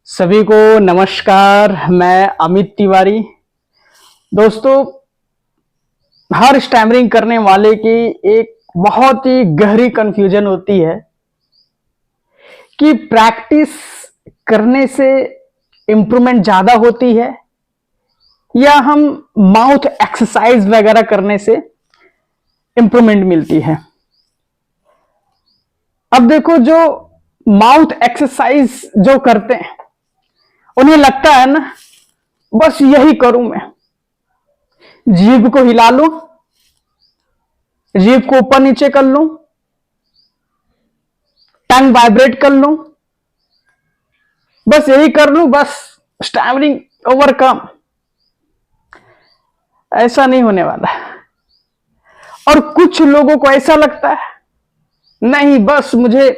सभी को नमस्कार। मैं अमित तिवारी। दोस्तों, हर स्टैमरिंग करने वाले की एक बहुत ही गहरी कंफ्यूजन होती है कि प्रैक्टिस करने से इम्प्रूवमेंट ज्यादा होती है या हम माउथ एक्सरसाइज वगैरह करने से इम्प्रूवमेंट मिलती है। अब देखो, जो माउथ एक्सरसाइज जो करते हैं उन्हें लगता है ना, बस यही करूं मैं, जीभ को हिला लूं, जीभ को ऊपर नीचे कर लूं, टंग वाइब्रेट कर लूं, बस यही कर लूं, बस स्टैमरिंग ओवरकम। ऐसा नहीं होने वाला। और कुछ लोगों को ऐसा लगता है, नहीं बस मुझे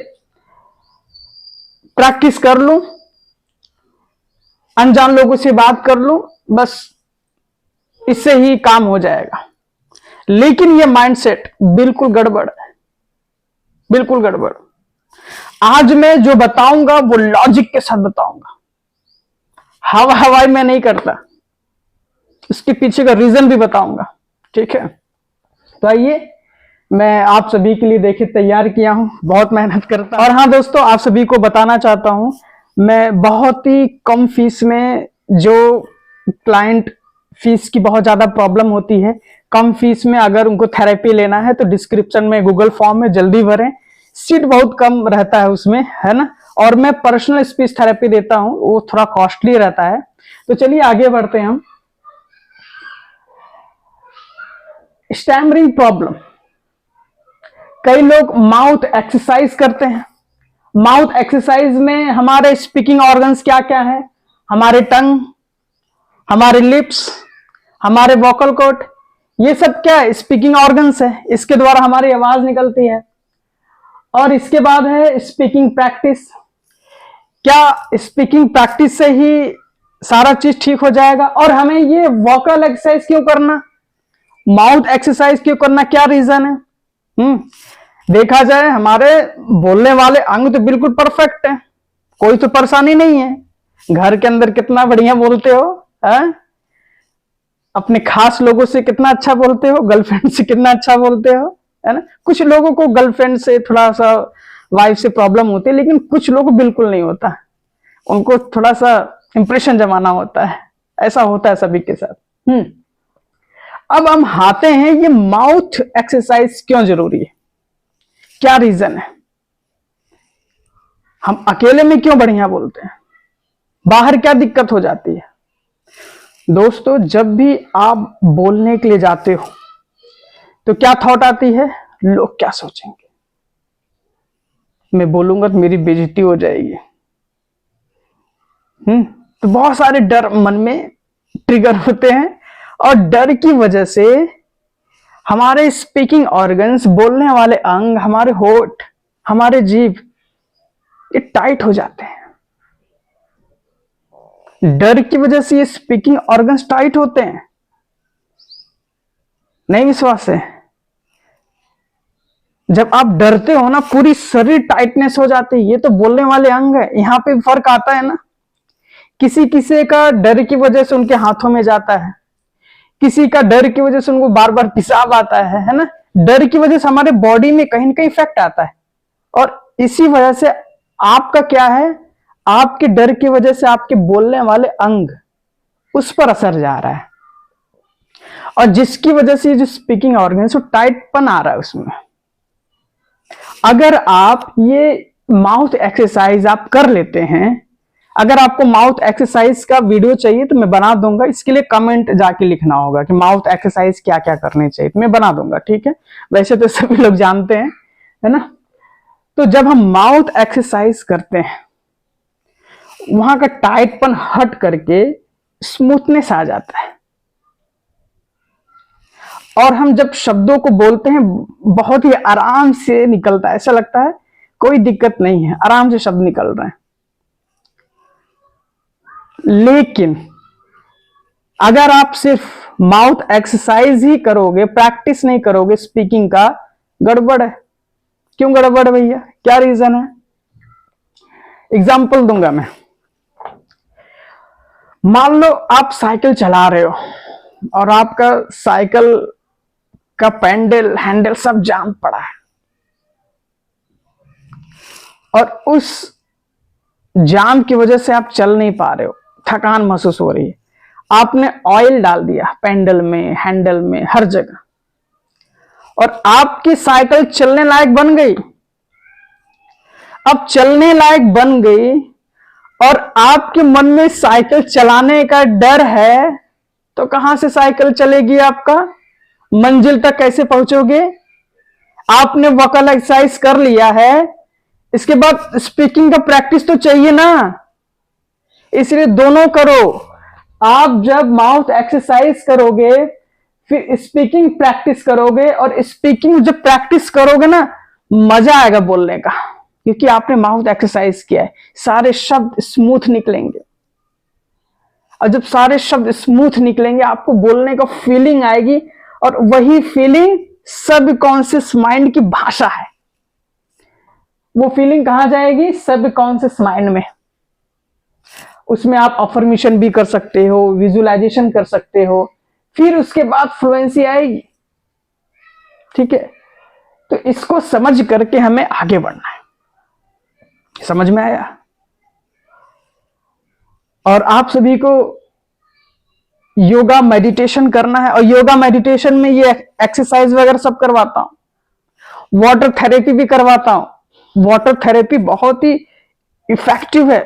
प्रैक्टिस कर लूं, अनजान लोगों से बात कर लूं, बस इससे ही काम हो जाएगा। लेकिन यह माइंडसेट बिल्कुल गड़बड़ है, बिल्कुल गड़बड़। आज मैं जो बताऊंगा वो लॉजिक के साथ बताऊंगा, हवा हवाई मैं नहीं करता, इसके पीछे का रीजन भी बताऊंगा। ठीक है, तो आइए, मैं आप सभी के लिए देखिए तैयार किया हूं, बहुत मेहनत करता हूं। और हाँ दोस्तों, आप सभी को बताना चाहता हूं, मैं बहुत ही कम फीस में, जो क्लाइंट फीस की बहुत ज्यादा प्रॉब्लम होती है, कम फीस में अगर उनको थेरेपी लेना है तो डिस्क्रिप्शन में गूगल फॉर्म में जल्दी भरें, सीट बहुत कम रहता है उसमें, है ना। और मैं पर्सनल स्पीच थेरेपी देता हूं, वो थोड़ा कॉस्टली रहता है। तो चलिए आगे बढ़ते हैं हम। स्टैमरिंग प्रॉब्लम, कई लोग माउथ एक्सरसाइज करते हैं। माउथ एक्सरसाइज में हमारे स्पीकिंग ऑर्गन्स क्या क्या है, हमारे टंग, हमारे लिप्स, हमारे वोकल कॉर्ड, ये सब क्या है, स्पीकिंग ऑर्गन्स है, इसके द्वारा हमारी आवाज निकलती है। और इसके बाद है स्पीकिंग प्रैक्टिस। क्या स्पीकिंग प्रैक्टिस से ही सारा चीज ठीक हो जाएगा? और हमें ये वोकल एक्सरसाइज क्यों करना, माउथ एक्सरसाइज क्यों करना, क्या रीजन है? देखा जाए हमारे बोलने वाले अंग तो बिल्कुल परफेक्ट है, कोई तो परेशानी नहीं है। घर के अंदर कितना बढ़िया बोलते हो, है? अपने खास लोगों से कितना अच्छा बोलते हो, गर्लफ्रेंड से कितना अच्छा बोलते हो, है ना। कुछ लोगों को गर्लफ्रेंड से थोड़ा सा, वाइफ से प्रॉब्लम होती है, लेकिन कुछ लोगों को बिल्कुल नहीं होता, उनको थोड़ा सा इंप्रेशन जमाना होता है। ऐसा होता है सभी के साथ। अब हम आते हैं, ये माउथ एक्सरसाइज क्यों जरूरी है, क्या रीजन है? हम अकेले में क्यों बढ़िया बोलते हैं, बाहर क्या दिक्कत हो जाती है? दोस्तों, जब भी आप बोलने के लिए जाते हो तो क्या थॉट आती है, लोग क्या सोचेंगे, मैं बोलूंगा तो मेरी बेइज्जती हो जाएगी। तो बहुत सारे डर मन में ट्रिगर होते हैं, और डर की वजह से हमारे स्पीकिंग ऑर्गन्स, बोलने वाले अंग, हमारे होठ, हमारे जीभ, ये टाइट हो जाते हैं। डर की वजह से ये स्पीकिंग ऑर्गन्स टाइट होते हैं। नहीं विश्वास है? जब आप डरते हो ना, पूरी शरीर टाइटनेस हो जाती है। ये तो बोलने वाले अंग है, यहां पे फर्क आता है ना। किसी किसी का डर की वजह से उनके हाथों में जाता है, किसी का डर की वजह से उनको बार बार पेशाब आता है ना। डर की वजह से हमारे बॉडी में कहीं ना कहीं इफेक्ट आता है, और इसी वजह से आपका क्या है, आपके डर की वजह से आपके बोलने वाले अंग, उस पर असर जा रहा है, और जिसकी वजह से जो स्पीकिंग ऑर्गन है टाइटपन आ रहा है उसमें। अगर आप ये माउथ एक्सरसाइज आप कर लेते हैं, अगर आपको माउथ एक्सरसाइज का वीडियो चाहिए तो मैं बना दूंगा, इसके लिए कमेंट जाके लिखना होगा कि माउथ एक्सरसाइज क्या क्या करने चाहिए, तो मैं बना दूंगा। ठीक है, वैसे तो सभी लोग जानते हैं, है ना। तो जब हम माउथ एक्सरसाइज करते हैं, वहां का टाइटपन हट करके स्मूथनेस आ जाता है, और हम जब शब्दों को बोलते हैं बहुत ही आराम से निकलता है, ऐसा लगता है कोई दिक्कत नहीं है, आराम से शब्द निकल रहे हैं। लेकिन अगर आप सिर्फ माउथ एक्सरसाइज ही करोगे, प्रैक्टिस नहीं करोगे स्पीकिंग का, गड़बड़ है। क्यों गड़बड़ है भैया, क्या रीजन है? एग्जाम्पल दूंगा मैं। मान लो आप साइकिल चला रहे हो और आपका साइकिल का पैडल हैंडल सब जाम पड़ा है, और उस जाम की वजह से आप चल नहीं पा रहे हो, थकान महसूस हो रही है। आपने ऑयल डाल दिया पैडल में, हैंडल में, हर जगह, और आपकी साइकिल चलने लायक बन गई। अब चलने लायक बन गई और आपके मन में साइकिल चलाने का डर है, तो कहां से साइकिल चलेगी? आपका मंजिल तक कैसे पहुंचोगे? आपने वोकल एक्सरसाइज कर लिया है, इसके बाद स्पीकिंग का प्रैक्टिस तो चाहिए ना, इसलिए दोनों करो। आप जब माउथ एक्सरसाइज करोगे फिर स्पीकिंग प्रैक्टिस करोगे, और स्पीकिंग जब प्रैक्टिस करोगे ना, मजा आएगा बोलने का, क्योंकि आपने माउथ एक्सरसाइज किया है। सारे शब्द स्मूथ निकलेंगे, और जब सारे शब्द स्मूथ निकलेंगे आपको बोलने का फीलिंग आएगी, और वही फीलिंग सबकॉन्शियस माइंड की भाषा है। वो फीलिंग कहां जाएगी? सबकॉन्शियस माइंड में। उसमें आप अफर्मेशन भी कर सकते हो, विजुअलाइजेशन कर सकते हो, फिर उसके बाद फ्लुएंसी आएगी। ठीक है, तो इसको समझ करके हमें आगे बढ़ना है। समझ में आया? और आप सभी को योगा मेडिटेशन करना है, और योगा मेडिटेशन में ये एक्सरसाइज वगैरह सब करवाता हूं, वाटर थेरेपी भी करवाता हूं। वाटर थेरेपी बहुत ही इफेक्टिव है,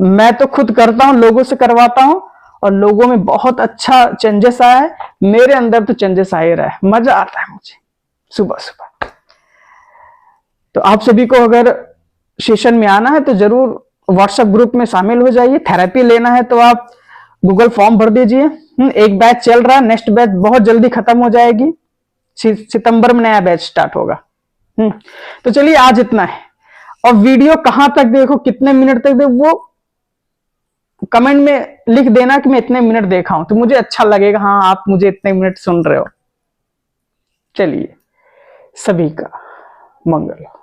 मैं तो खुद करता हूं, लोगों से करवाता हूं, और लोगों में बहुत अच्छा चेंजेस आया है। मेरे अंदर तो चेंजेस आ ही रहा है, मजा आता है मुझे सुबह सुबह। तो आप सभी को अगर सेशन में आना है तो जरूर व्हाट्सएप ग्रुप में शामिल हो जाइए। थेरेपी लेना है तो आप गूगल फॉर्म भर दीजिए। एक बैच चल रहा है, नेक्स्ट बैच बहुत जल्दी खत्म हो जाएगी, सितंबर में नया बैच स्टार्ट होगा। तो चलिए आज इतना है, और वीडियो कहां तक देखो, कितने मिनट तक देखो, वो कमेंट में लिख देना कि मैं इतने मिनट देखा हूं, तो मुझे अच्छा लगेगा, हाँ आप मुझे इतने मिनट सुन रहे हो। चलिए, सभी का मंगल हो।